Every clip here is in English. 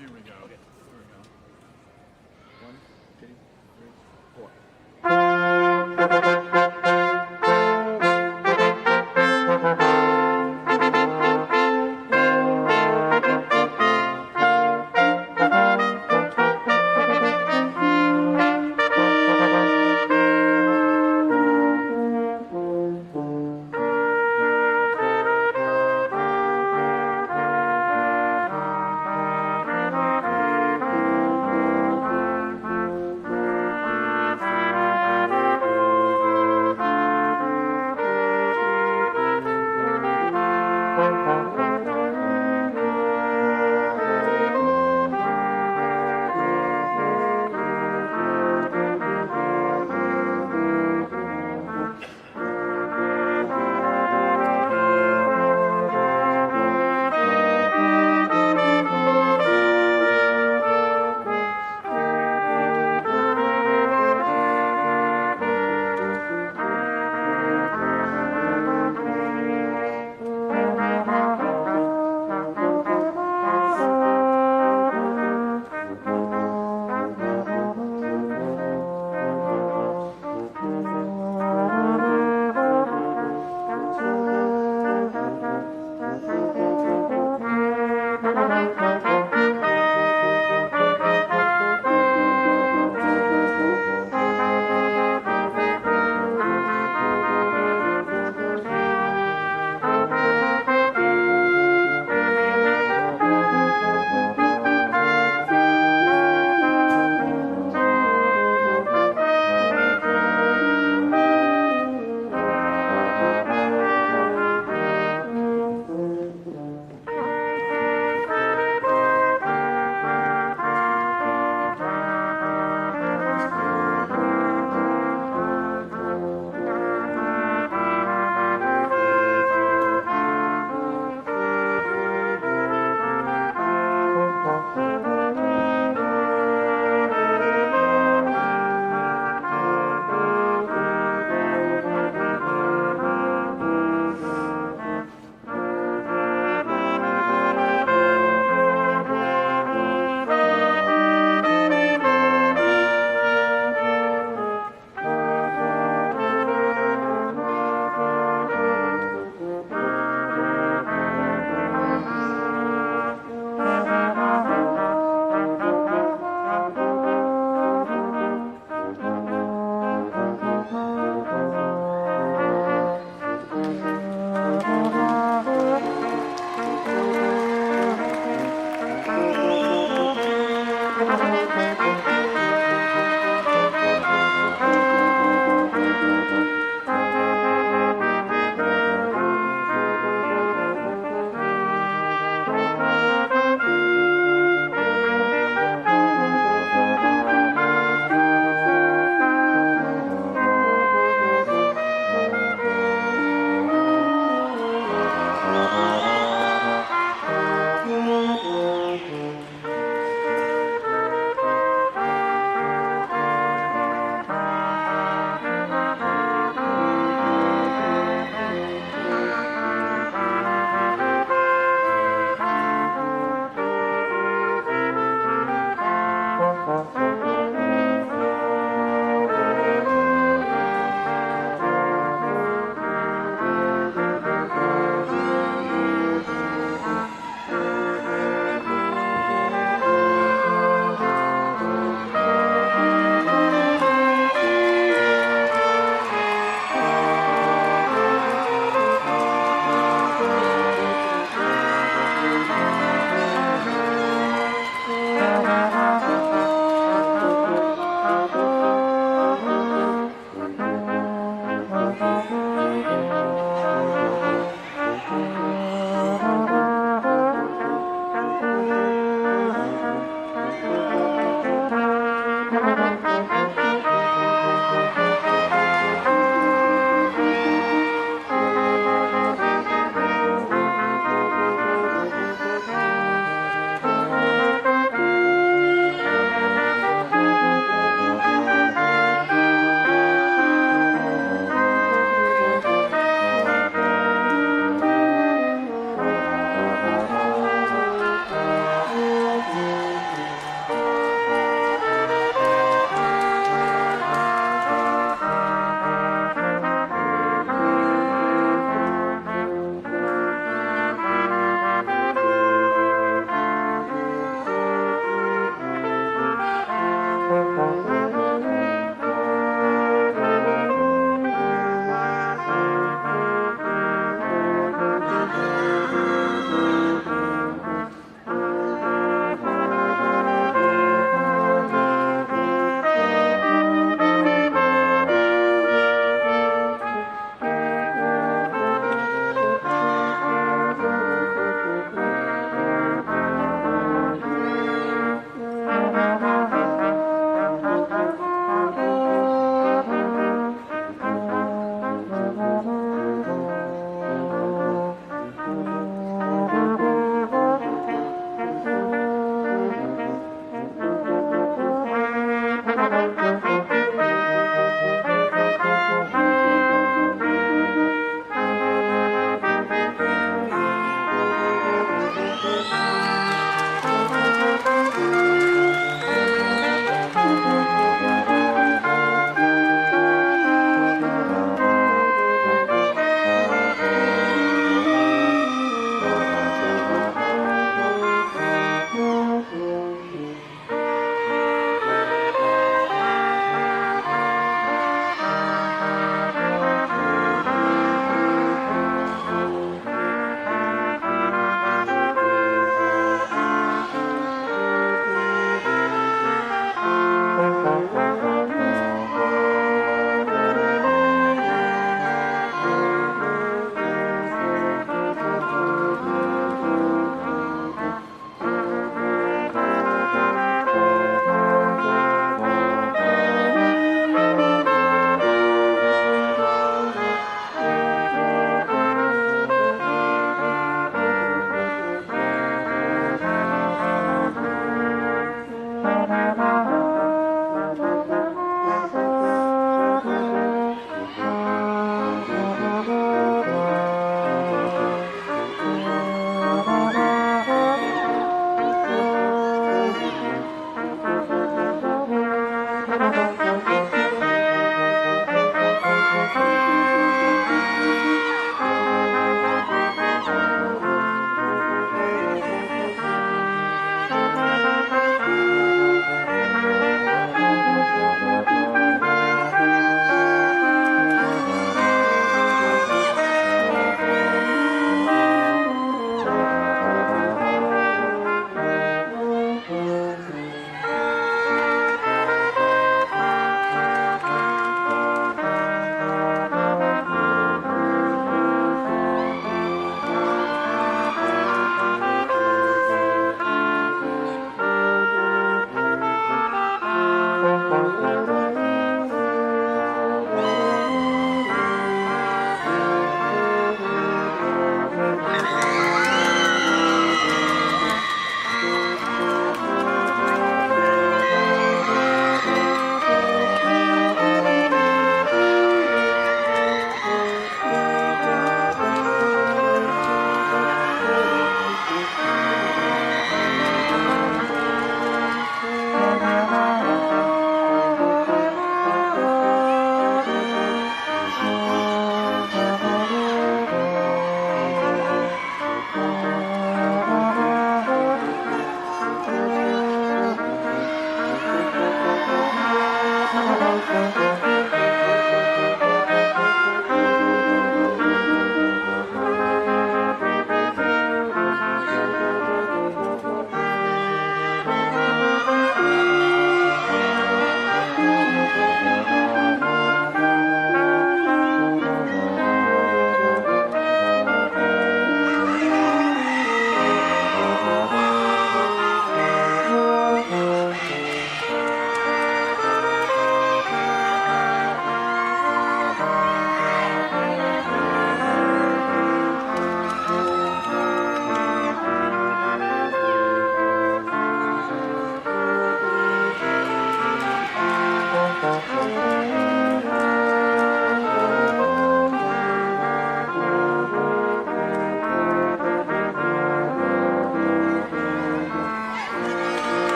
Here we go. Okay. Here we go. 1, 2, 3, 4.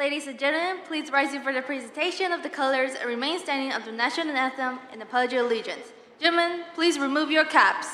Ladies and gentlemen, please rise for the presentation of the colors and remain standing of the national anthem and the Pledge of Allegiance. Gentlemen, please remove your caps.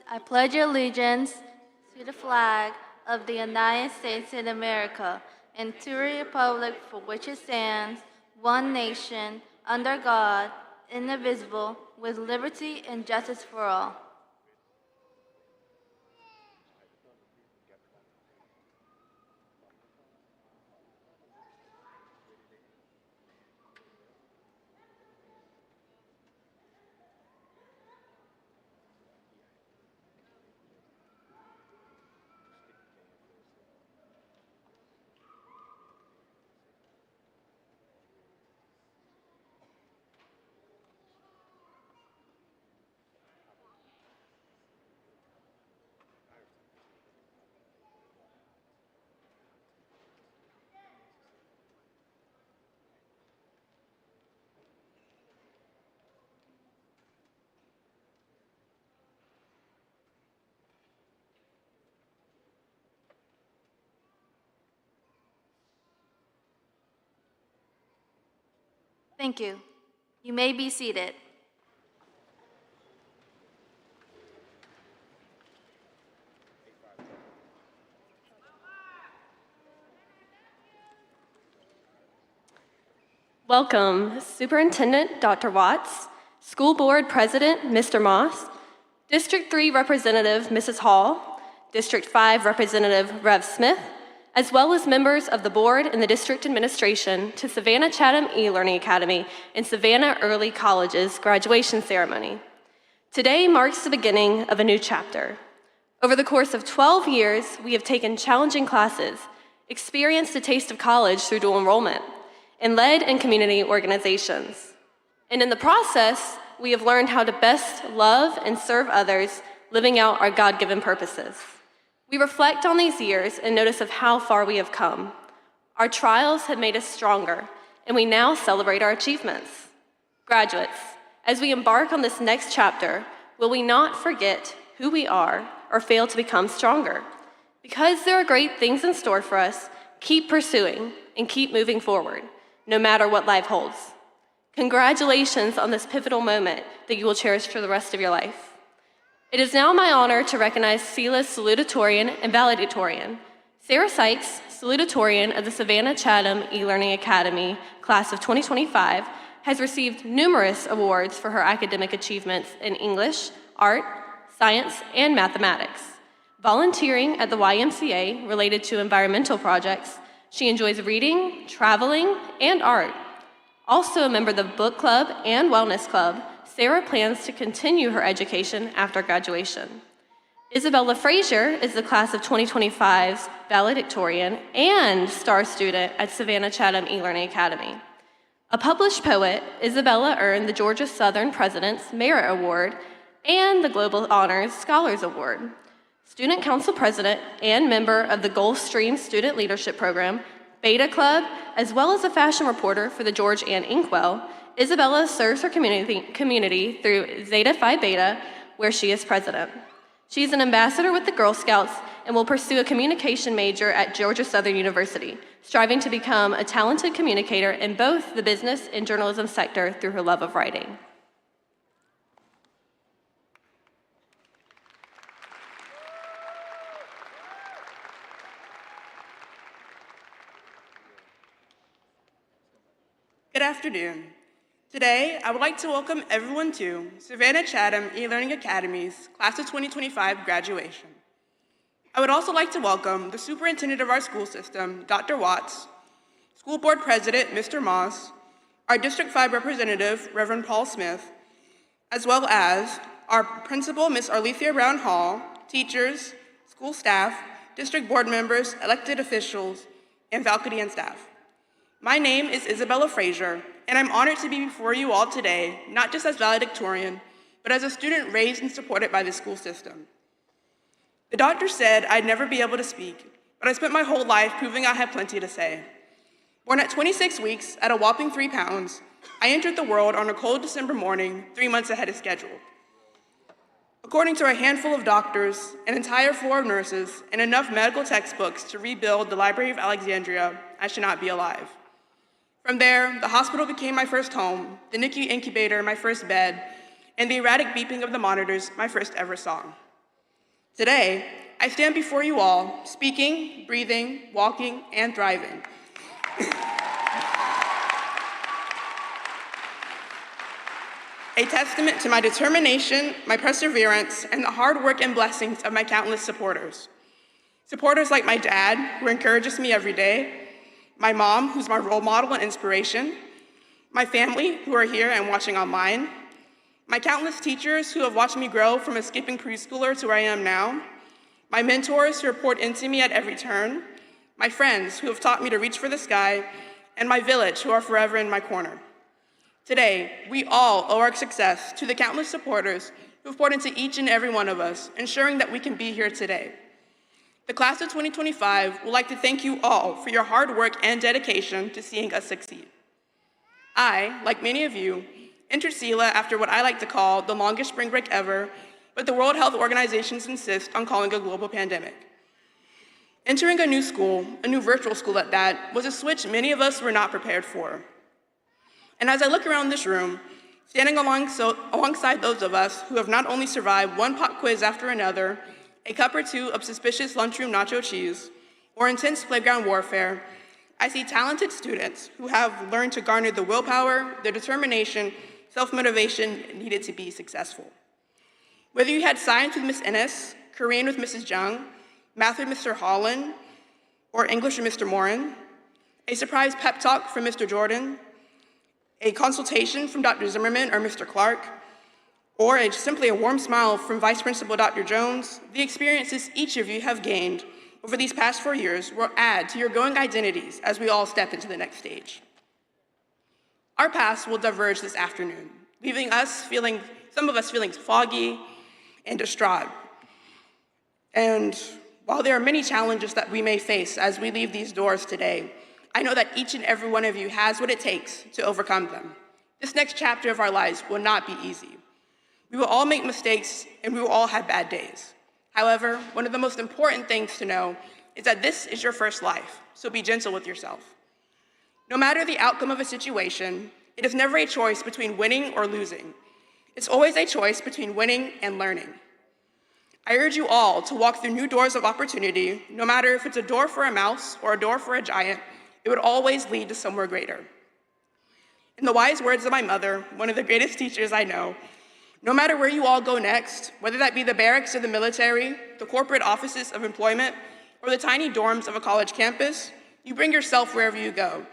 I pledge allegiance to the flag of the United States of America and to the republic for which it stands, one nation, under God, indivisible, with liberty and justice for all. Thank you. You may be seated. Welcome, Superintendent Dr. Watts, School Board President Mr. Moss, District 3 Representative Mrs. Hall, District 5 Representative Rev. Smith, as well as members of the board and the district administration to Savannah-Chatham E-Learning Academy and Savannah Early College's graduation ceremony. Today marks the beginning of a new chapter. Over the course of 12 years, we have taken challenging classes, experienced a taste of college through dual enrollment, and led in community organizations. And in the process, we have learned how to best love and serve others, living out our God-given purposes. We reflect on these years and notice of how far we have come. Our trials have made us stronger, and we now celebrate our achievements. Graduates, as we embark on this next chapter, will we not forget who we are or fail to become stronger? Because there are great things in store for us, keep pursuing and keep moving forward, no matter what life holds. Congratulations on this pivotal moment that you will cherish for the rest of your life. It is now my honor to recognize SELA's salutatorian and valedictorian. Sarah Sykes, salutatorian of the Savannah-Chatham E-Learning Academy, class of 2025, has received numerous awards for her academic achievements in English, art, science, and mathematics. Volunteering at the YMCA related to environmental projects, she enjoys reading, traveling, and art. Also a member of the book club and wellness club, Sarah plans to continue her education after graduation. Isabella Frazier is the class of 2025's valedictorian and star student at Savannah-Chatham E-Learning Academy. A published poet, Isabella earned the Georgia Southern President's Merit Award and the Global Honors Scholars Award. Student Council President and member of the Gulfstream Student Leadership Program, Beta Club, as well as a fashion reporter for the George Ann Inkwell, Isabella serves her community through Zeta Phi Beta, where she is president. She's an ambassador with the Girl Scouts and will pursue a communication major at Georgia Southern University, striving to become a talented communicator in both the business and journalism sector through her love of writing. Good afternoon. Today, I would like to welcome everyone to Savannah-Chatham E-Learning Academy's Class of 2025 graduation. I would also like to welcome the superintendent of our school system, Dr. Watts, school board president, Mr. Moss, our District 5 representative, Reverend Paul Smith, as well as our principal, Ms. Arlethea Brown Hall, teachers, school staff, district board members, elected officials, and faculty and staff. My name is Isabella Frazier, and I'm honored to be before you all today, not just as valedictorian, but as a student raised and supported by the school system. The doctor said I'd never be able to speak, but I spent my whole life proving I had plenty to say. Born at 26 weeks, at a whopping 3 pounds, I entered the world on a cold December morning, 3 months ahead of schedule. According to a handful of doctors, an entire floor of nurses, and enough medical textbooks to rebuild the Library of Alexandria, I should not be alive. From there, the hospital became my first home, the NICU incubator my first bed, and the erratic beeping of the monitors my first ever song. Today, I stand before you all, speaking, breathing, walking, and thriving. A testament to my determination, my perseverance, and the hard work and blessings of my countless supporters. Supporters like my dad, who encourages me every day, my mom, who's my role model and inspiration, my family, who are here and watching online, my countless teachers who have watched me grow from a skipping preschooler to where I am now, my mentors who have poured into me at every turn, my friends who have taught me to reach for the sky, and my village who are forever in my corner. Today, we all owe our success to the countless supporters who have poured into each and every one of us, ensuring that we can be here today. The class of 2025 would like to thank you all for your hard work and dedication to seeing us succeed. I, like many of you, entered SELA after what I like to call the longest spring break ever, but the World Health Organizations insist on calling a global pandemic. Entering a new school, a new virtual school at that, was a switch many of us were not prepared for. And as I look around this room, standing alongside those of us who have not only survived one pop quiz after another, a cup or two of suspicious lunchroom nacho cheese, or intense playground warfare, I see talented students who have learned to garner the willpower, the determination, self-motivation needed to be successful. Whether you had science with Ms. Ennis, Korean with Mrs. Jung, math with Mr. Holland, or English with Mr. Morin, a surprise pep talk from Mr. Jordan, a consultation from Dr. Zimmerman or Mr. Clark, or simply a warm smile from Vice Principal Dr. Jones, the experiences each of you have gained over these past 4 years will add to your growing identities as we all step into the next stage. Our paths will diverge this afternoon, leaving some of us feeling foggy and distraught. And while there are many challenges that we may face as we leave these doors today, I know that each and every one of you has what it takes to overcome them. This next chapter of our lives will not be easy. We will all make mistakes, and we will all have bad days. However, one of the most important things to know is that this is your first life, so be gentle with yourself. No matter the outcome of a situation, it is never a choice between winning or losing. It's always a choice between winning and learning. I urge you all to walk through new doors of opportunity. No matter if it's a door for a mouse or a door for a giant, it would always lead to somewhere greater. In the wise words of my mother, one of the greatest teachers I know, no matter where you all go next, whether that be the barracks of the military, the corporate offices of employment, or the tiny dorms of a college campus, you bring yourself wherever you go.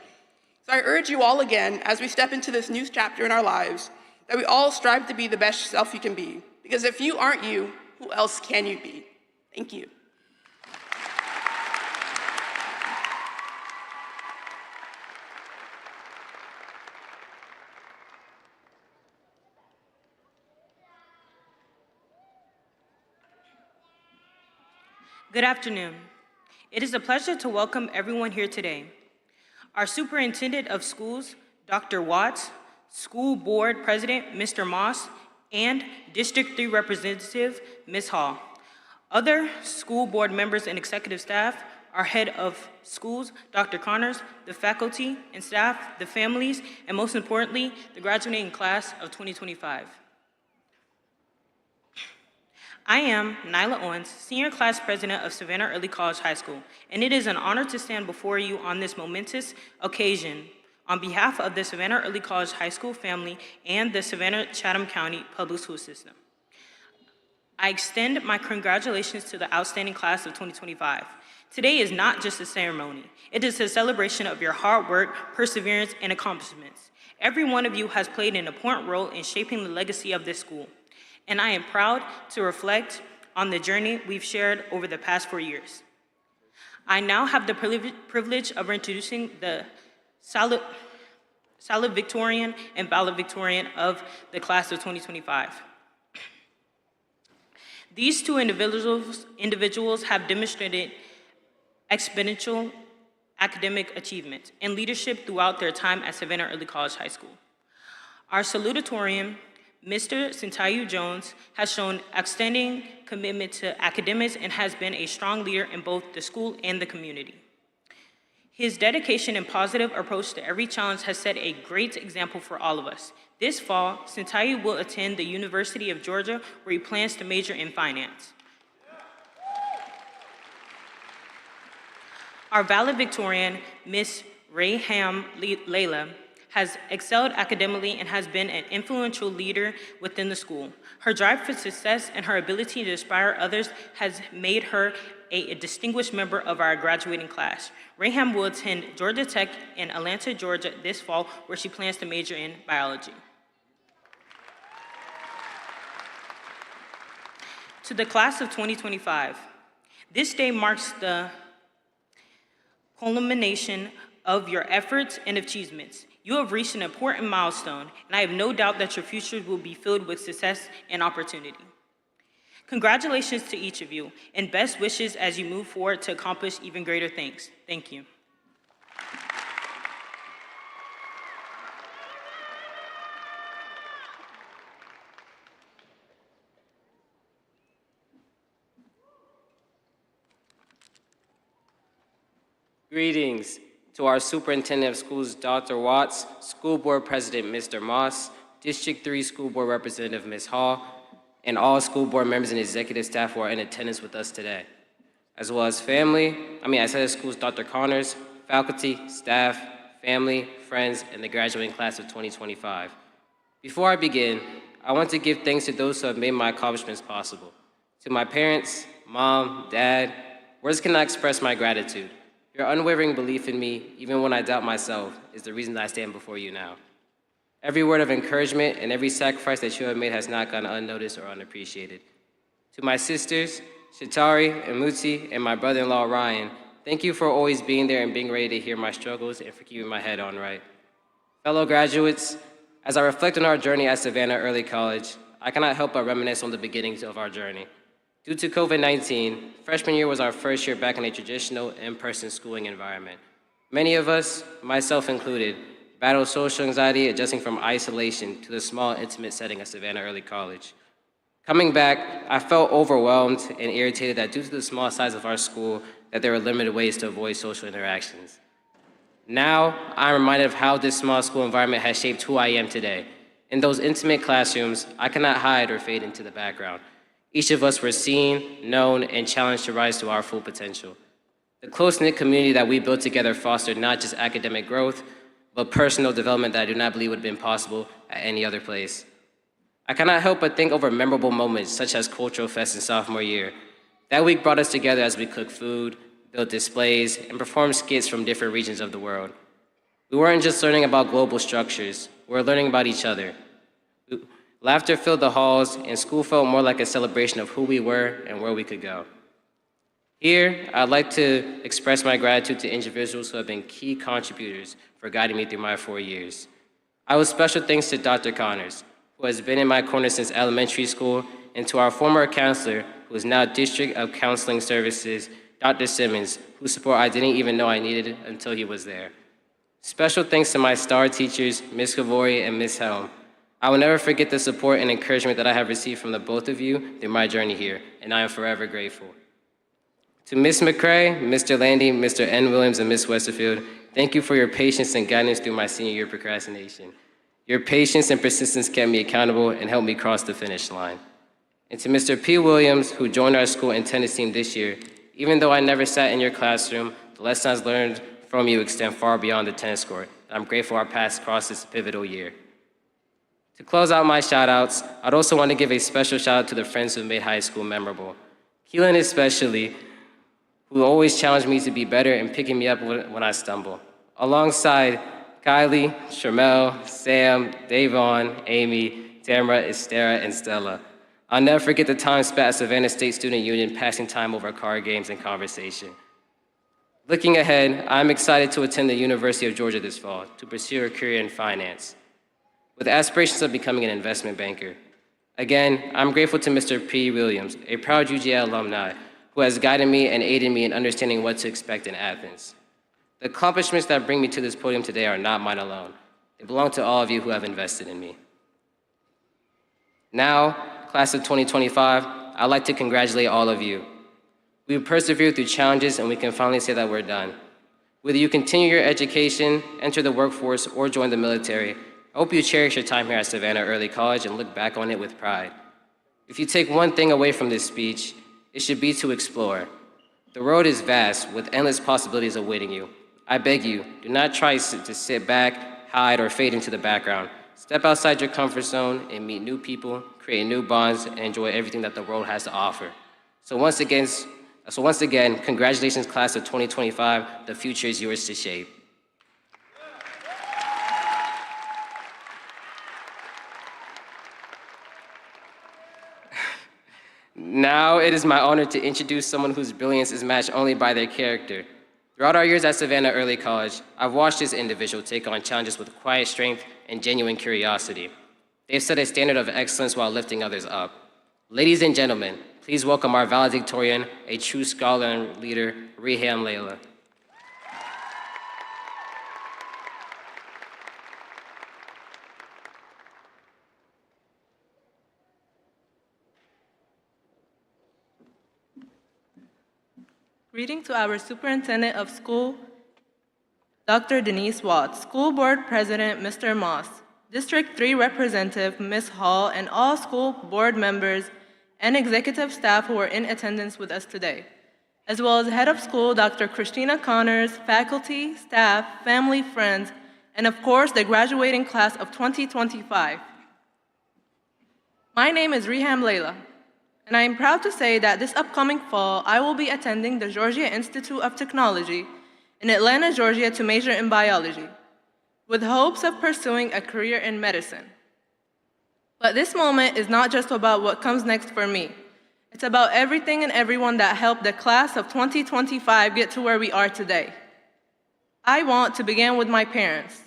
So I urge you all again, as we step into this new chapter in our lives, that we all strive to be the best self you can be. Because if you aren't you, who else can you be? Thank you. Good afternoon. It is a pleasure to welcome everyone here today. Our Superintendent of Schools, Dr. Watts, School Board President, Mr. Moss, and District 3 Representative, Ms. Hall. Other school board members and executive staff, our head of schools, Dr. Connors, the faculty and staff, the families, and most importantly, the graduating class of 2025. I am Nyla Owens, Senior Class President of Savannah Early College High School, and it is an honor to stand before you on this momentous occasion on behalf of the Savannah Early College High School family and the Savannah-Chatham County Public School System. I extend my congratulations to the outstanding class of 2025. Today is not just a ceremony. It is a celebration of your hard work, perseverance, and accomplishments. Every one of you has played an important role in shaping the legacy of this school, and I am proud to reflect on the journey we've shared over the past 4 years. I now have the privilege of introducing the Salutatorian and Valedictorian of the class of 2025. These two individuals have demonstrated exponential academic achievement and leadership throughout their time at Savannah Early College High School. Our salutatorian, Mr. Sintayu Jones, has shown outstanding commitment to academics and has been a strong leader in both the school and the community. His dedication and positive approach to every challenge has set a great example for all of us. This fall, Sintayu will attend the University of Georgia, where he plans to major in finance. Our valedictorian, Ms. Rayham Layla, has excelled academically and has been an influential leader within the school. Her drive for success and her ability to inspire others has made her a distinguished member of our graduating class. Rayham will attend Georgia Tech in Atlanta, Georgia this fall, where she plans to major in biology. To the class of 2025, this day marks the culmination of your efforts and achievements. You have reached an important milestone, and I have no doubt that your future will be filled with success and opportunity. Congratulations to each of you, and best wishes as you move forward to accomplish even greater things. Thank you. Greetings to our Superintendent of Schools, Dr. Watts, School Board President, Mr. Moss, District 3 School Board Representative, Ms. Hall, and all school board members and executive staff who are in attendance with us today, as well as as head of schools, Dr. Connors, faculty, staff, family, friends, and the graduating class of 2025. Before I begin, I want to give thanks to those who have made my accomplishments possible. To my parents, mom, dad, words cannot express my gratitude. Your unwavering belief in me, even when I doubt myself, is the reason that I stand before you now. Every word of encouragement and every sacrifice that you have made has not gone unnoticed or unappreciated. To my sisters, Shatari and Muti, and my brother-in-law, Ryan, thank you for always being there and being ready to hear my struggles and for keeping my head on right. Fellow graduates, as I reflect on our journey at Savannah Early College, I cannot help but reminisce on the beginnings of our journey. Due to COVID-19, freshman year was our first year back in a traditional in-person schooling environment. Many of us, myself included, battled social anxiety adjusting from isolation to the small, intimate setting at Savannah Early College. Coming back, I felt overwhelmed and irritated that due to the small size of our school, that there were limited ways to avoid social interactions. Now, I'm reminded of how this small school environment has shaped who I am today. In those intimate classrooms, I cannot hide or fade into the background. Each of us were seen, known, and challenged to rise to our full potential. The close-knit community that we built together fostered not just academic growth, but personal development that I do not believe would have been possible at any other place. I cannot help but think over memorable moments such as Cultural Fest in sophomore year. That week brought us together as we cooked food, built displays, and performed skits from different regions of the world. We weren't just learning about global structures, we were learning about each other. Laughter filled the halls, and school felt more like a celebration of who we were and where we could go. Here, I'd like to express my gratitude to individuals who have been key contributors for guiding me through my 4 years. I owe special thanks to Dr. Connors, who has been in my corner since elementary school, and to our former counselor, who is now District of Counseling Services, Dr. Simmons, whose support I didn't even know I needed until he was there. Special thanks to my star teachers, Ms. Kavori and Ms. Helm. I will never forget the support and encouragement that I have received from the both of you through my journey here, and I am forever grateful. To Ms. McCrae, Mr. Landy, Mr. N. Williams, and Ms. Westerfield, thank you for your patience and guidance through my senior year procrastination. Your patience and persistence kept me accountable and helped me cross the finish line. And to Mr. P. Williams, who joined our school and tennis team this year, even though I never sat in your classroom, the lessons learned from you extend far beyond the tennis court. I'm grateful our paths crossed this pivotal year. To close out my shout-outs, I'd also want to give a special shout-out to the friends who made high school memorable. Keelan especially, who always challenged me to be better and picking me up when I stumble. Alongside Kylie, Shermel, Sam, Davon, Amy, Tamara, Estera, and Stella. I'll never forget the time spent at Savannah State Student Union passing time over card games and conversation. Looking ahead, I'm excited to attend the University of Georgia this fall to pursue a career in finance, with aspirations of becoming an investment banker. Again, I'm grateful to Mr. P. Williams, a proud UGA alumni, who has guided me and aided me in understanding what to expect in Athens. The accomplishments that bring me to this podium today are not mine alone. They belong to all of you who have invested in me. Now, class of 2025, I'd like to congratulate all of you. We've persevered through challenges, and we can finally say that we're done. Whether you continue your education, enter the workforce, or join the military, I hope you cherish your time here at Savannah Early College and look back on it with pride. If you take one thing away from this speech, it should be to explore. The road is vast, with endless possibilities awaiting you. I beg you, do not try to sit back, hide, or fade into the background. Step outside your comfort zone and meet new people, create new bonds, and enjoy everything that the world has to offer. So once again, congratulations, class of 2025. The future is yours to shape. Now it is my honor to introduce someone whose brilliance is matched only by their character. Throughout our years at Savannah Early College, I've watched this individual take on challenges with quiet strength and genuine curiosity. They've set a standard of excellence while lifting others up. Ladies and gentlemen, please welcome our valedictorian, a true scholar and leader, Reham Layla. Greeting to our Superintendent of School, Dr. Denise Watts, School Board President, Mr. Moss, District 3 Representative, Ms. Hall, and all school board members and executive staff who are in attendance with us today, as well as Head of School, Dr. Christina Connors, faculty, staff, family, friends, and of course, the graduating class of 2025. My name is Reham Layla, and I am proud to say that this upcoming fall, I will be attending the Georgia Institute of Technology in Atlanta, Georgia to major in biology, with hopes of pursuing a career in medicine. But this moment is not just about what comes next for me. It's about everything and everyone that helped the class of 2025 get to where we are today. I want to begin with my parents.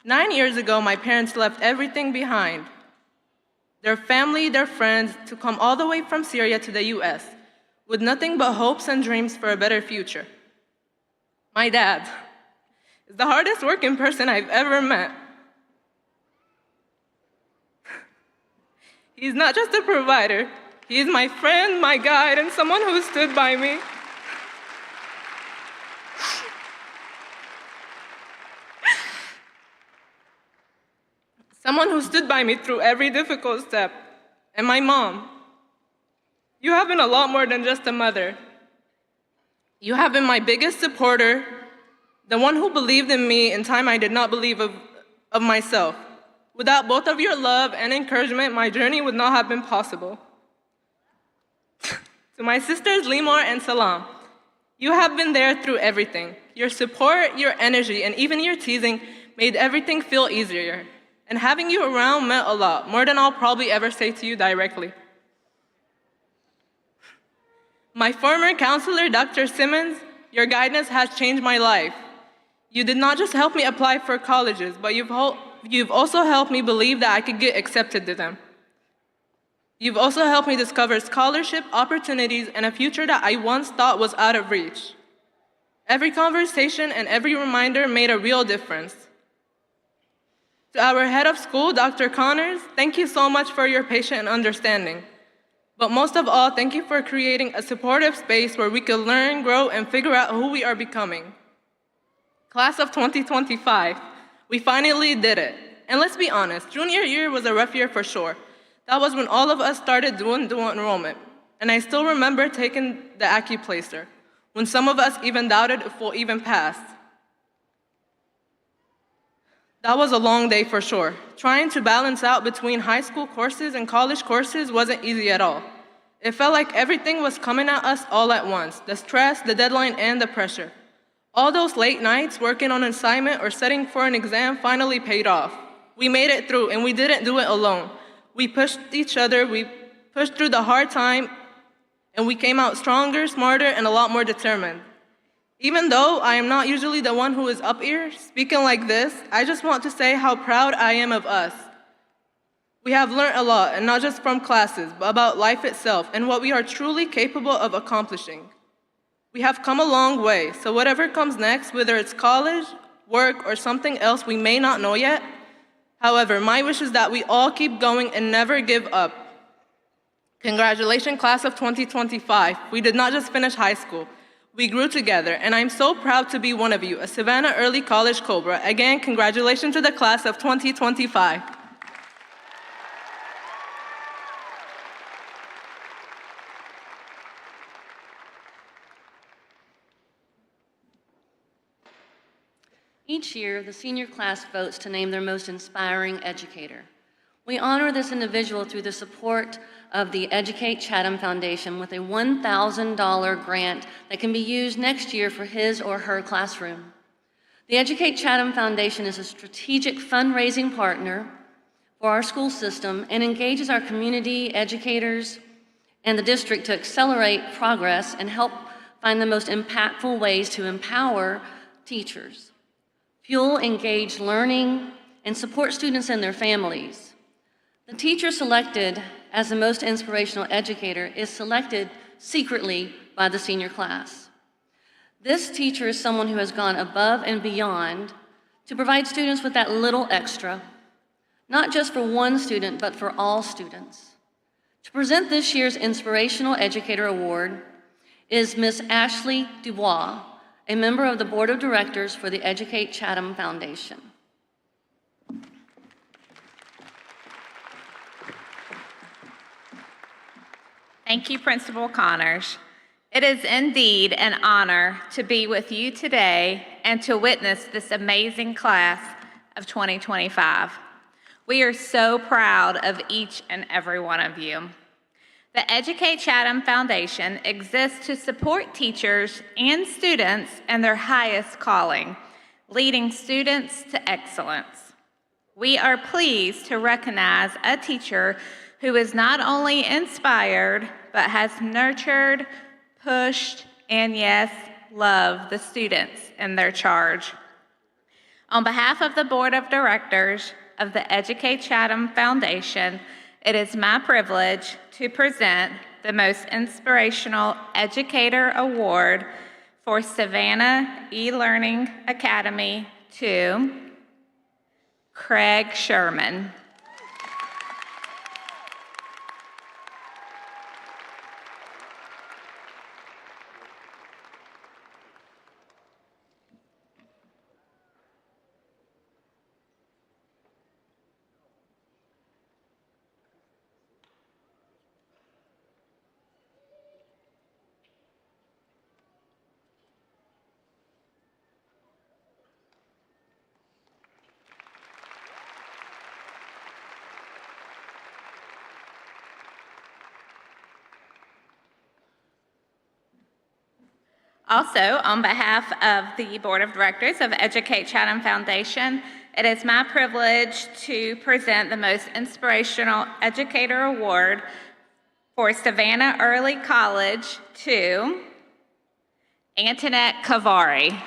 9 years ago, my parents left everything behind, their family, their friends, to come all the way from Syria to the US, with nothing but hopes and dreams for a better future. My dad is the hardest working person I've ever met. He's not just a provider, he is my friend, my guide, and someone who stood by me. Someone who stood by me through every difficult step. And my mom, You have been a lot more than just a mother. You have been my biggest supporter, the one who believed in me in time I did not believe of myself. Without both of your love and encouragement, my journey would not have been possible. To my sisters, Limor and Salam, you have been there through everything. Your support, your energy, and even your teasing made everything feel easier. And having you around meant a lot, more than I'll probably ever say to you directly. My former counselor, Dr. Simmons, your guidance has changed my life. You did not just help me apply for colleges, but you've also helped me believe that I could get accepted to them. You've also helped me discover scholarship opportunities and a future that I once thought was out of reach. Every conversation and every reminder made a real difference. To our head of school, Dr. Connors, thank you so much for your patience and understanding. But most of all, thank you for creating a supportive space where we could learn, grow, and figure out who we are becoming. Class of 2025, we finally did it. And let's be honest, junior year was a rough year for sure. That was when all of us started doing dual enrollment. And I still remember taking the AccuPlacer, when some of us even doubted if we'll even pass. That was a long day for sure. Trying to balance out between high school courses and college courses wasn't easy at all. It felt like everything was coming at us all at once, the stress, the deadline, and the pressure. All those late nights working on an assignment or studying for an exam finally paid off. We made it through, and we didn't do it alone. We pushed each other, we pushed through the hard time, and we came out stronger, smarter, and a lot more determined. Even though I am not usually the one who is up here speaking like this, I just want to say how proud I am of us. We have learned a lot, and not just from classes, but about life itself and what we are truly capable of accomplishing. We have come a long way, so whatever comes next, whether it's college, work, or something else we may not know yet, however, my wish is that we all keep going and never give up. Congratulations, class of 2025. We did not just finish high school. We grew together, and I'm so proud to be one of you, a Savannah Early College Cobra. Again, congratulations to the class of 2025. Each year, the senior class votes to name their most inspiring educator. We honor this individual through the support of the Educate Chatham Foundation with a $1,000 grant that can be used next year for his or her classroom. The Educate Chatham Foundation is a strategic fundraising partner for our school system and engages our community, educators, and the district to accelerate progress and help find the most impactful ways to empower teachers, fuel engaged learning, and support students and their families. The teacher selected as the most inspirational educator is selected secretly by the senior class. This teacher is someone who has gone above and beyond to provide students with that little extra, not just for one student, but for all students. To present this year's Inspirational Educator Award is Ms. Ashley Dubois, a member of the Board of Directors for the Educate Chatham Foundation. Thank you, Principal Connors. It is indeed an honor to be with you today and to witness this amazing class of 2025. We are so proud of each and every one of you. The Educate Chatham Foundation exists to support teachers and students in their highest calling, leading students to excellence. We are pleased to recognize a teacher who is not only inspired, but has nurtured, pushed, and yes, loved the students in their charge. On behalf of the Board of Directors of the Educate Chatham Foundation, it is my privilege to present the Most Inspirational Educator Award for Savannah E-Learning Academy to Craig Sherman. Also, on behalf of the Board of Directors of Educate Chatham Foundation, it is my privilege to present the Most Inspirational Educator Award for Savannah Early College to Antoinette Kavari.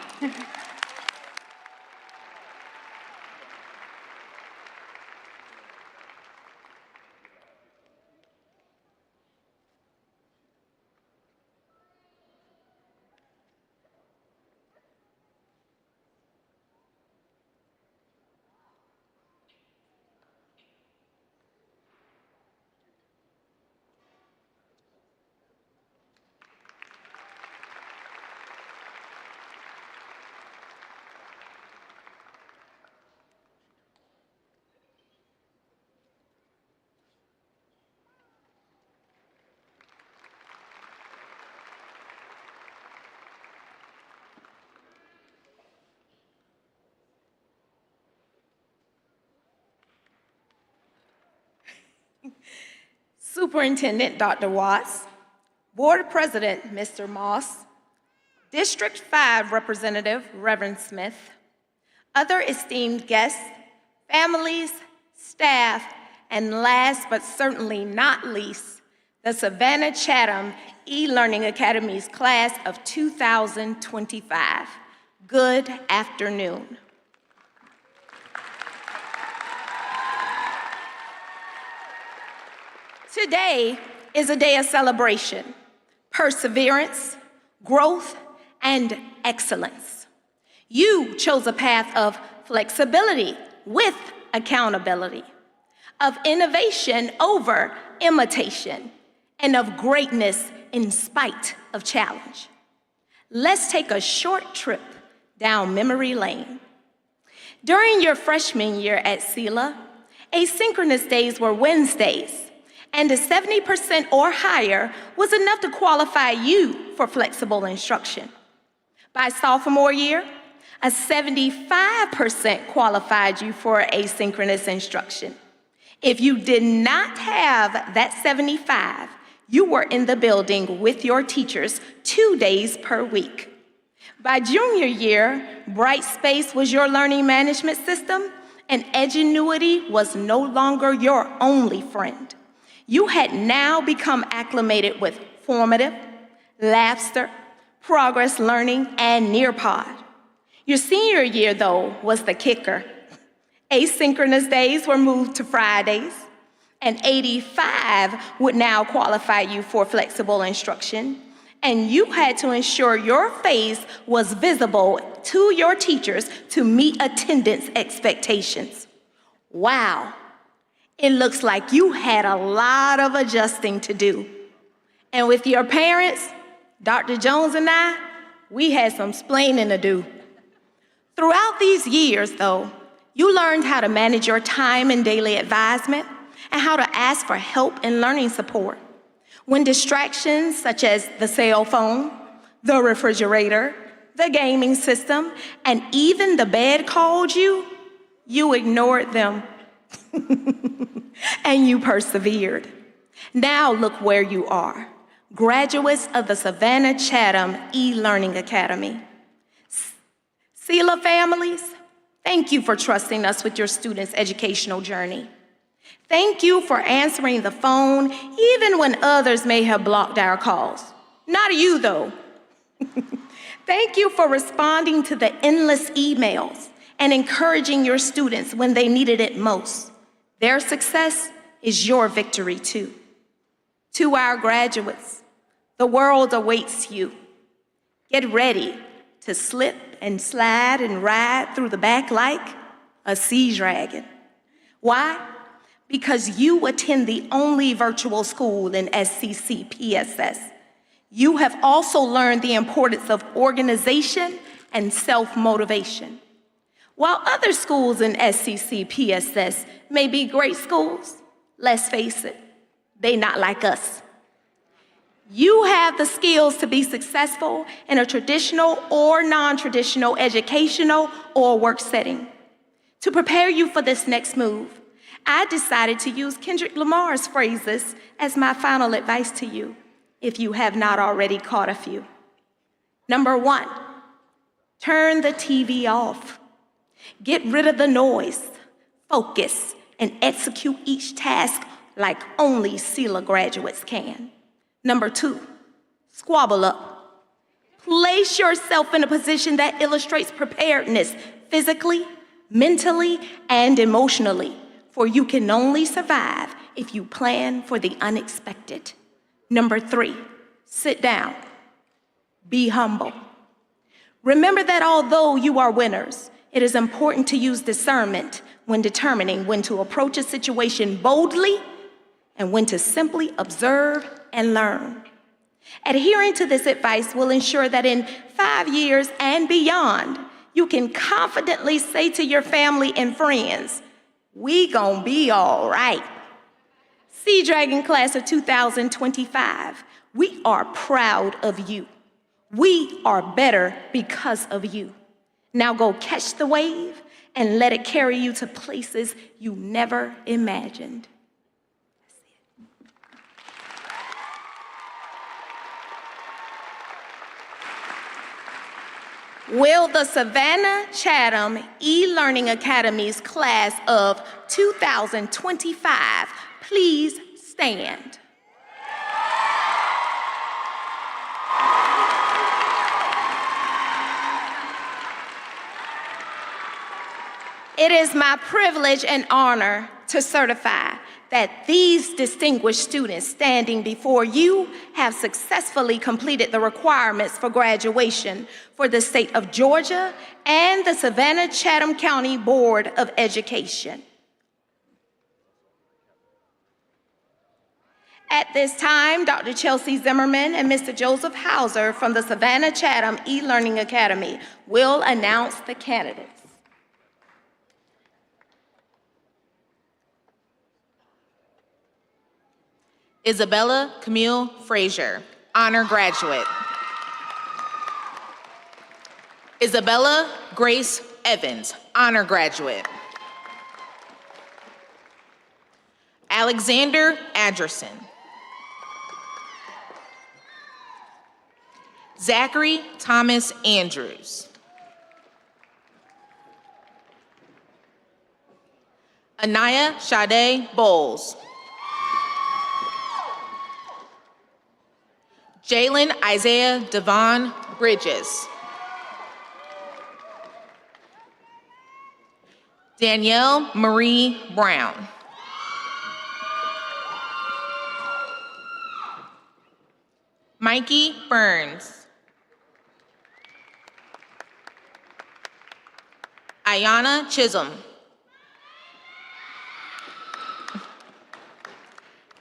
Superintendent Dr. Watts, Board President Mr. Moss, District 5 Representative Reverend Smith, other esteemed guests, families, staff, and last but certainly not least, the Savannah-Chatham E-Learning Academy's class of 2025. Good afternoon. Today is a day of celebration, perseverance, growth, and excellence. You chose a path of flexibility with accountability, of innovation over imitation, and of greatness in spite of challenge. Let's take a short trip down memory lane. During your freshman year at SELA, asynchronous days were Wednesdays, and a 70% or higher was enough to qualify you for flexible instruction. By sophomore year, a 75% qualified you for asynchronous instruction. If you did not have that 75, you were in the building with your teachers 2 days per week. By junior year, Brightspace was your learning management system, and Edgenuity was no longer your only friend. You had now become acclimated with Formative, Labster, Progress Learning, and Nearpod. Your senior year, though, was the kicker. Asynchronous days were moved to Fridays, and 85 would now qualify you for flexible instruction, and you had to ensure your face was visible to your teachers to meet attendance expectations. Wow. It looks like you had a lot of adjusting to do. And with your parents, Dr. Jones and I, we had some splaining to do. Throughout these years, though, you learned how to manage your time in daily advisement and how to ask for help and learning support. When distractions such as the cell phone, the refrigerator, the gaming system, and even the bed called you, you ignored them. And you persevered. Now look where you are, graduates of the Savannah-Chatham E-Learning Academy. SELA families, thank you for trusting us with your students' educational journey. Thank you for answering the phone even when others may have blocked our calls. Not you, though. Thank you for responding to the endless emails and encouraging your students when they needed it most. Their success is your victory, too. To our graduates, the world awaits you. Get ready to slip and slide and ride through the back like a sea dragon. Why? Because you attend the only virtual school in SCC PSS. You have also learned the importance of organization and self-motivation. While other schools in SCC PSS may be great schools, let's face it, they not like us. You have the skills to be successful in a traditional or non-traditional educational or work setting. To prepare you for this next move, I decided to use Kendrick Lamar's phrases as my final advice to you, if you have not already caught a few. Number 1, turn the TV off. Get rid of the noise, focus, and execute each task like only CELA graduates can. Number 2, squabble up. Place yourself in a position that illustrates preparedness physically, mentally, and emotionally, for you can only survive if you plan for the unexpected. Number 3, sit down. Be humble. Remember that although you are winners, it is important to use discernment when determining when to approach a situation boldly and when to simply observe and learn. Adhering to this advice will ensure that in 5 years and beyond, you can confidently say to your family and friends, "We gon' be all right." Sea Dragon class of 2025, we are proud of you. We are better because of you. Now go catch the wave and let it carry you to places you never imagined. Will the Savannah-Chatham E-Learning Academy's class of 2025 please stand? It is my privilege and honor to certify that these distinguished students standing before you have successfully completed the requirements for graduation for the state of Georgia and the Savannah-Chatham County Board of Education. At this time, Dr. Chelsea Zimmerman and Mr. Joseph Hauser from the Savannah-Chatham E-Learning Academy will announce the candidates. Isabella Camille Frazier, honor graduate. Isabella Grace Evans, honor graduate. Alexander Adgerson. Zachary Thomas Andrews. Anaya Sade Bowles. Jalen Isaiah Devon Bridges. Danielle Marie Brown. Mikey Burns. Ayana Chisholm.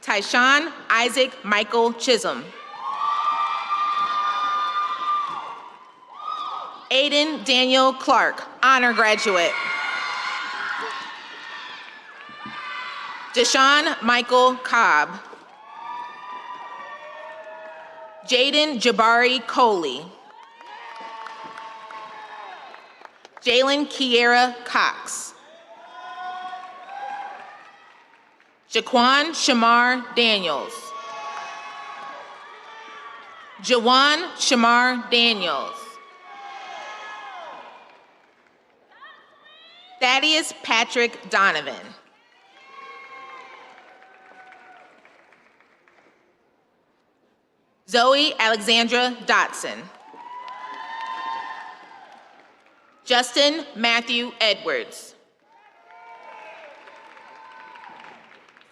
Tyshawn Isaac Michael Chisholm. Aiden Daniel Clark, honor graduate. Deshaun Michael Cobb. Jaden Jabari Coley. Jalen Kiera Cox. Jaquan Shamar Daniels. Jawan Shamar Daniels. Thaddeus Patrick Donovan. Zoe Alexandra Dotson. Justin Matthew Edwards.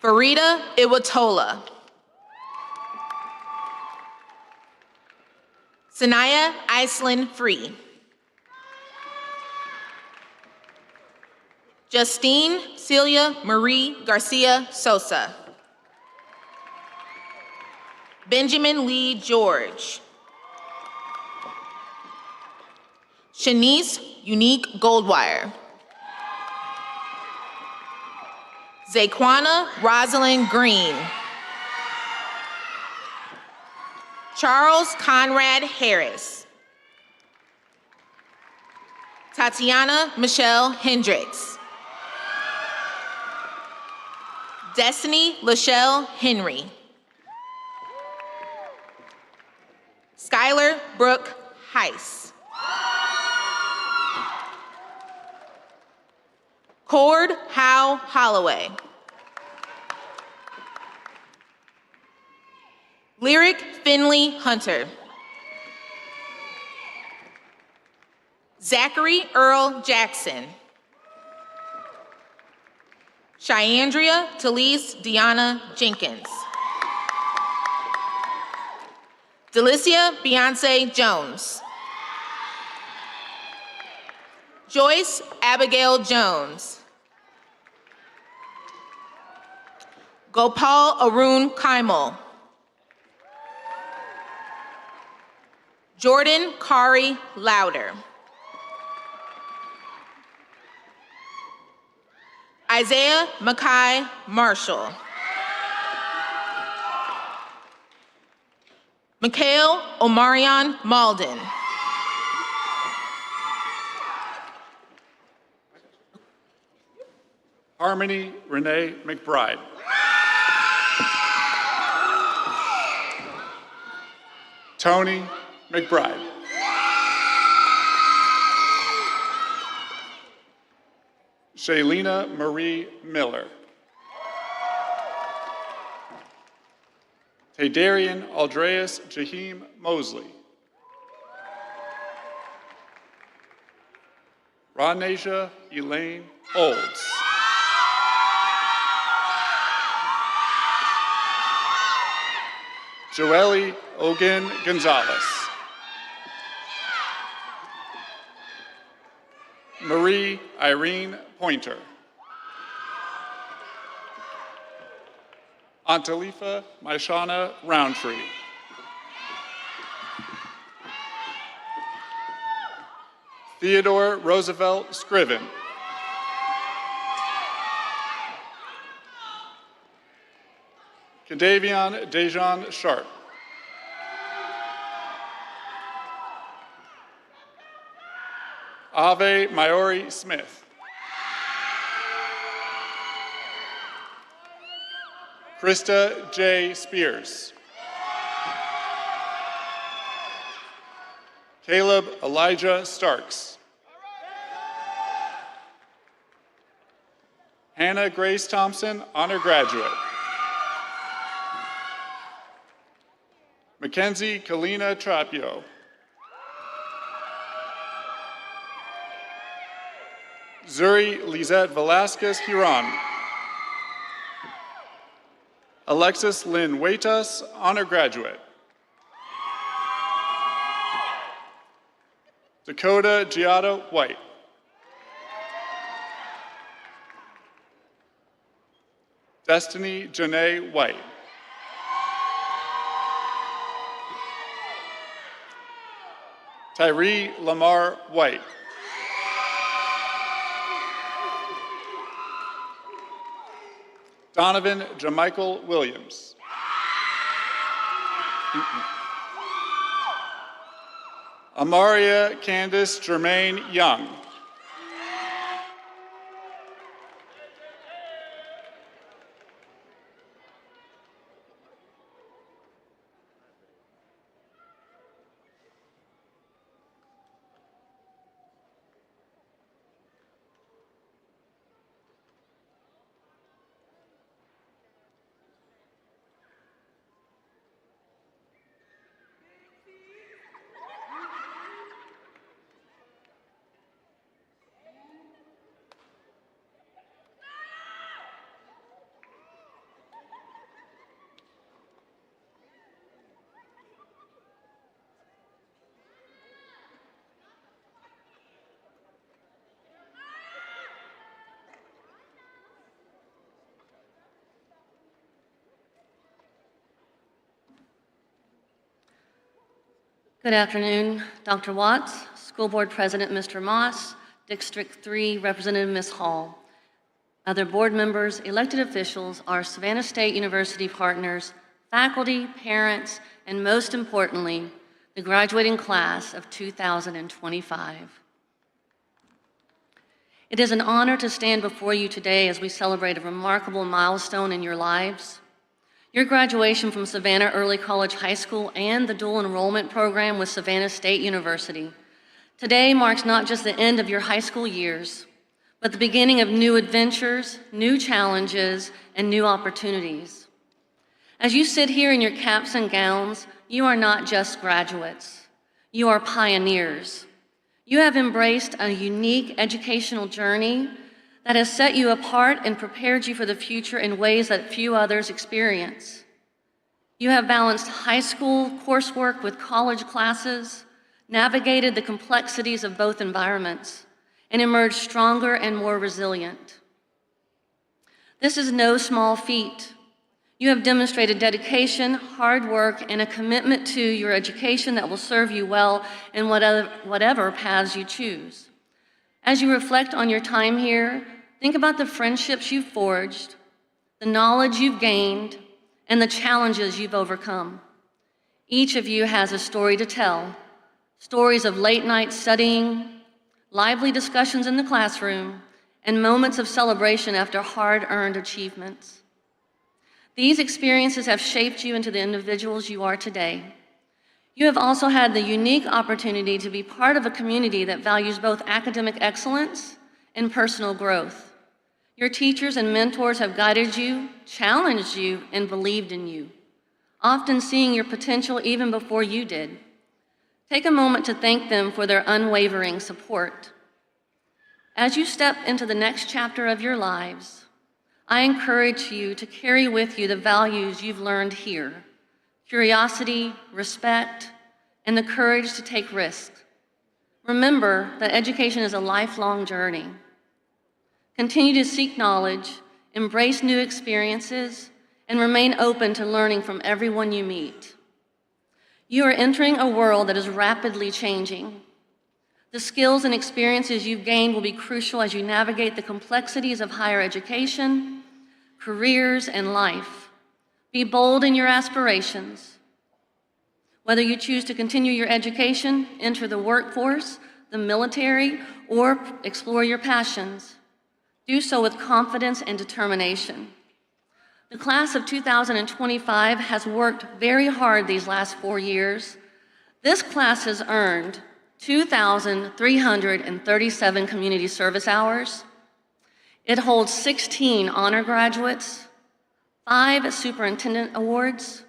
Farida Iwatola. Sanaya Iceland Free. Justine Celia Marie Garcia Sosa. Benjamin Lee George. Shanice Unique Goldwire. Zaquana Rosalind Green. Charles Conrad Harris. Tatiana Michelle Hendricks. Destiny Lachelle Henry. Skylar Brooke Heiss. Cord Howe Holloway. Lyric Finley Hunter. Zachary Earl Jackson. Cheandria Talise Deanna Jenkins. Delicia Beyonce Jones. Joyce Abigail Jones. Gopal Arun Kaimal. Jordan Kari Louder. Isaiah Mackay Marshall. Mikhail Omarion Malden. Harmony Renee McBride. Tony McBride. Shailena Marie Miller. Tadarian Aldreas Jaheim Mosley. Ronasia Elaine Olds. Joelle Ogun Gonzalez. Marie Irene Pointer. Antalifa Maishana Roundtree. Theodore Roosevelt Scriven. Kadavion Dejan Sharp. Ave Maori Smith. Krista J. Spears. Caleb Elijah Starks. Hannah Grace Thompson, honor graduate. Mackenzie Kalina Trapio. Zuri Lizette Velasquez Huron. Alexis Lynn Waitas, honor graduate. Dakota Giada White. Destiny Janae White. Tyree Lamar White. Donovan Jamichael Williams. Amaria Candace Jermaine Young. Good afternoon, Dr. Watts, School Board President Mr. Moss, District 3 Representative Ms. Hall, other board members, elected officials, our Savannah State University partners, faculty, parents, and most importantly, the graduating class of 2025. It is an honor to stand before you today as we celebrate a remarkable milestone in your lives. Your graduation from Savannah Early College High School and the dual enrollment program with Savannah State University. Today marks not just the end of your high school years, but the beginning of new adventures, new challenges, and new opportunities. As you sit here in your caps and gowns, you are not just graduates. You are pioneers. You have embraced a unique educational journey that has set you apart and prepared you for the future in ways that few others experience. You have balanced high school coursework with college classes, navigated the complexities of both environments, and emerged stronger and more resilient. This is no small feat. You have demonstrated dedication, hard work, and a commitment to your education that will serve you well in whatever paths you choose. As you reflect on your time here, think about the friendships you've forged, the knowledge you've gained, and the challenges you've overcome. Each of you has a story to tell, stories of late night studying, lively discussions in the classroom, and moments of celebration after hard-earned achievements. These experiences have shaped you into the individuals you are today. You have also had the unique opportunity to be part of a community that values both academic excellence and personal growth. Your teachers and mentors have guided you, challenged you, and believed in you, often seeing your potential even before you did. Take a moment to thank them for their unwavering support. As you step into the next chapter of your lives, I encourage you to carry with you the values you've learned here: curiosity, respect, and the courage to take risks. Remember that education is a lifelong journey. Continue to seek knowledge, embrace new experiences, and remain open to learning from everyone you meet. You are entering a world that is rapidly changing. The skills and experiences you've gained will be crucial as you navigate the complexities of higher education, careers, and life. Be bold in your aspirations. Whether you choose to continue your education, enter the workforce, the military, or explore your passions, do so with confidence and determination. The class of 2025 has worked very hard these last 4 years. This class has earned 2,337 community service hours. It holds 16 honor graduates, 5 superintendent awards,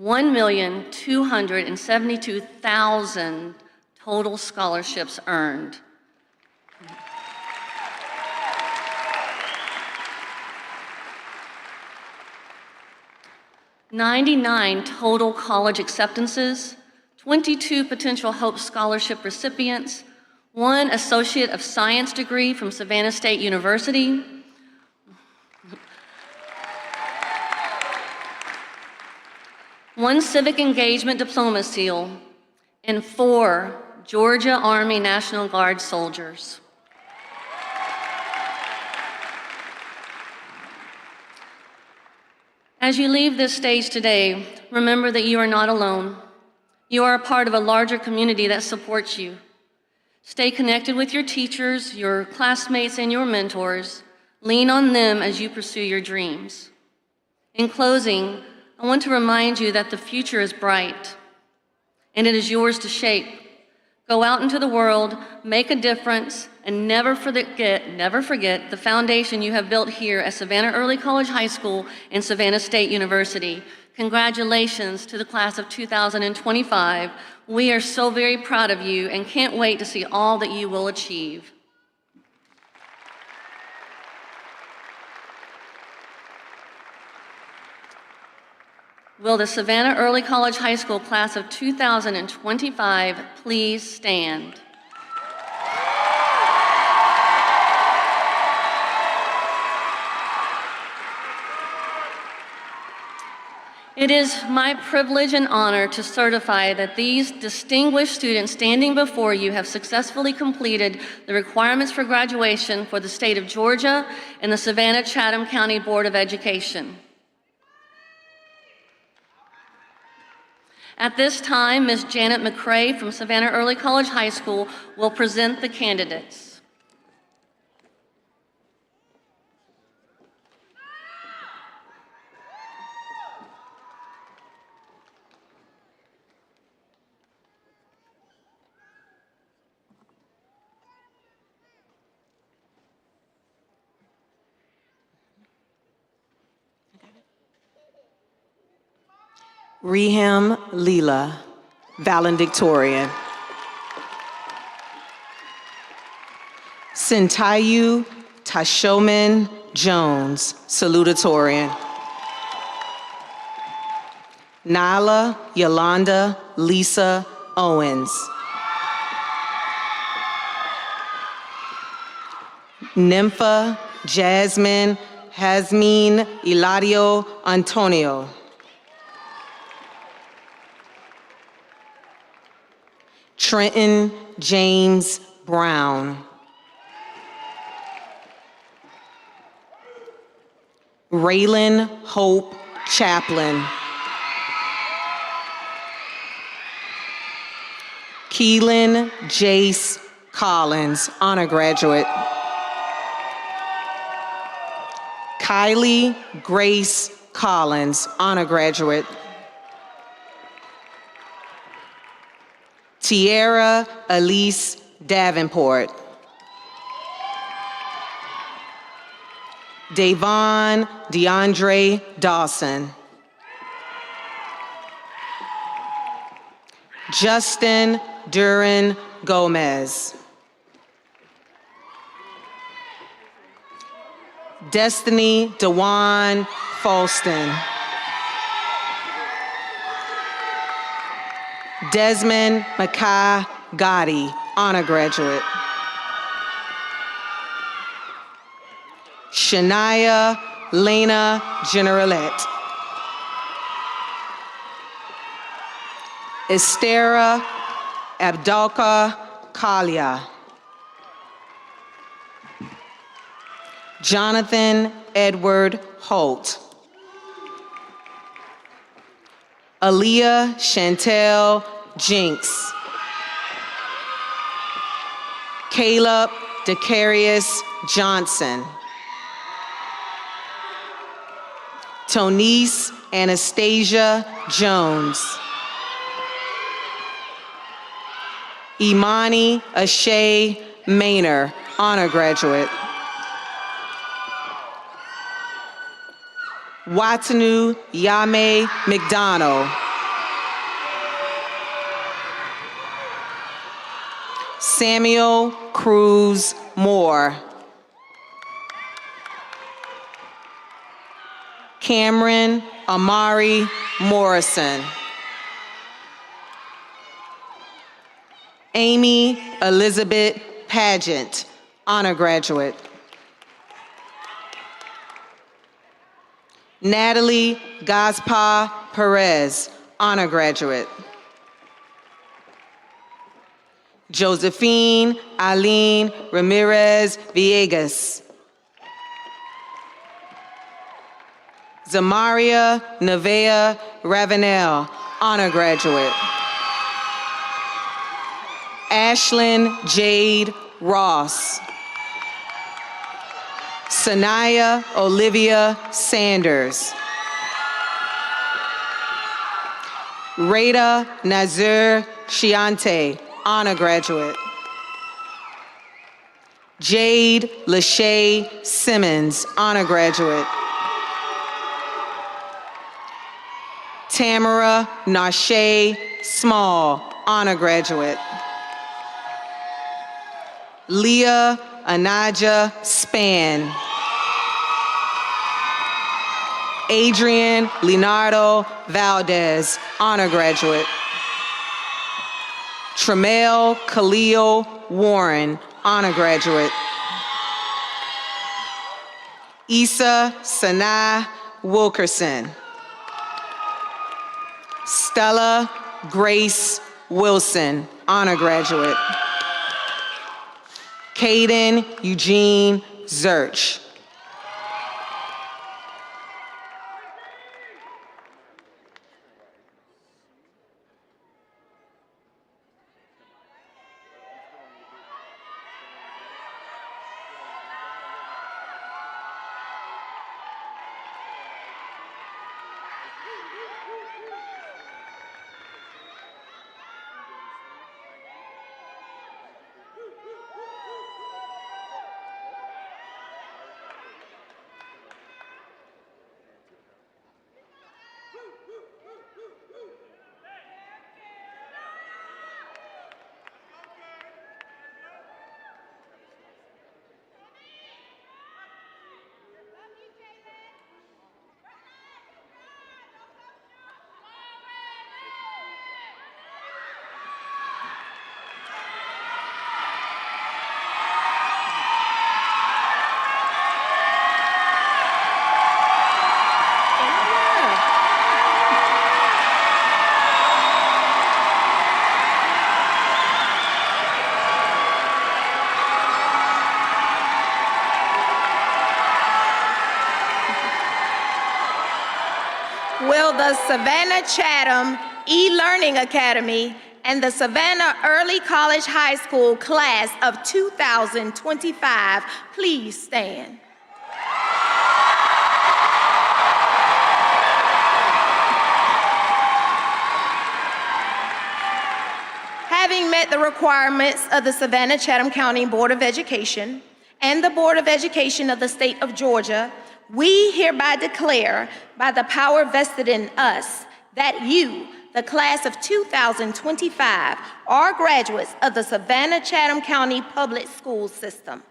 1,272,000 total scholarships earned. 99 total college acceptances, 22 potential Hope Scholarship recipients, 1 Associate of Science degree from Savannah State University, 1 Civic Engagement Diploma Seal, and 4 Georgia Army National Guard soldiers. As you leave this stage today, remember that you are not alone. You are a part of a larger community that supports you. Stay connected with your teachers, your classmates, and your mentors. Lean on them as you pursue your dreams. In closing, I want to remind you that the future is bright, and it is yours to shape. Go out into the world, make a difference, and never forget the foundation you have built here at Savannah Early College High School and Savannah State University. Congratulations to the class of 2025. We are so very proud of you and can't wait to see all that you will achieve. Will the Savannah Early College High School class of 2025 please stand? It is my privilege and honor to certify that these distinguished students standing before you have successfully completed the requirements for graduation for the state of Georgia and the Savannah-Chatham County Board of Education. At this time, Ms. Janet McCrae from Savannah Early College High School will present the candidates. Reham Leela, valedictorian. Sintayu Tashomin Jones, salutatorian. Nyla Yolanda Lisa Owens. Nympha Jasmine Hasmin Eladio Antonio. Trenton James Brown. Raylan Hope Chaplin. Keelan Jace Collins, honor graduate. Kylie Grace Collins, honor graduate. Tierra Elise Davenport. Davon DeAndre Dawson. Justin Duran Gomez. Destiny Dewan Falston. Desmond Makai Gotti, honor graduate. Shania Lena Generalette. Estera Abdalka Kalia. Jonathan Edward Holt. Aaliyah Chantel Jinks. Caleb Decarius Johnson. Tonice Anastasia Jones. Imani Ashay Maynor, honor graduate. Watanu Yame McDonald. Samuel Cruz Moore. Cameron Amari Morrison. Amy Elizabeth Pageant, honor graduate. Natalie Gaspa Perez, honor graduate. Josephine Eileen Ramirez Villegas. Zamaria Nevea Ravenel, honor graduate. Ashlyn Jade Ross. Sanaya Olivia Sanders. Rada Nazir Shiante, honor graduate. Jade Lachey Simmons, honor graduate. Tamara Nashe Small, honor graduate. Leah Anaja Span. Adrian Leonardo Valdez, honor graduate. Tremel Khalil Warren, honor graduate. Issa Sanaa Wilkerson. Stella Grace Wilson, honor graduate. Caden Eugene Zurch. will the Savannah-Chatham E-Learning Academy and the Savannah Early College High School class of 2025 please stand? Having met the requirements of the Savannah-Chatham County Board of Education and the Board of Education of the State of Georgia, we hereby declare, by the power vested in us, that you, the class of 2025, are graduates of the Savannah-Chatham County Public School System.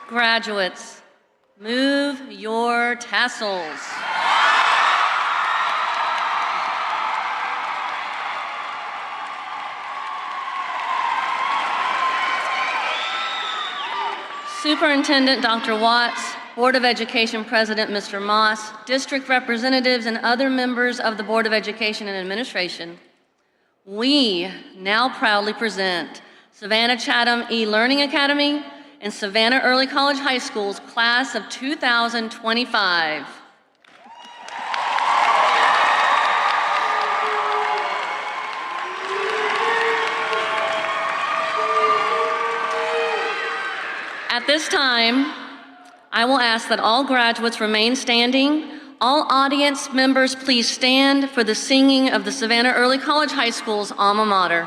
Graduates, move your tassels. Superintendent Dr. Watts, Board of Education President Mr. Moss, district representatives, and other members of the Board of Education and Administration, we now proudly present Savannah-Chatham E-Learning Academy and Savannah Early College High School's class of 2025. At this time, I will ask that all graduates remain standing. All audience members, please stand for the singing of the Savannah Early College High School's alma mater.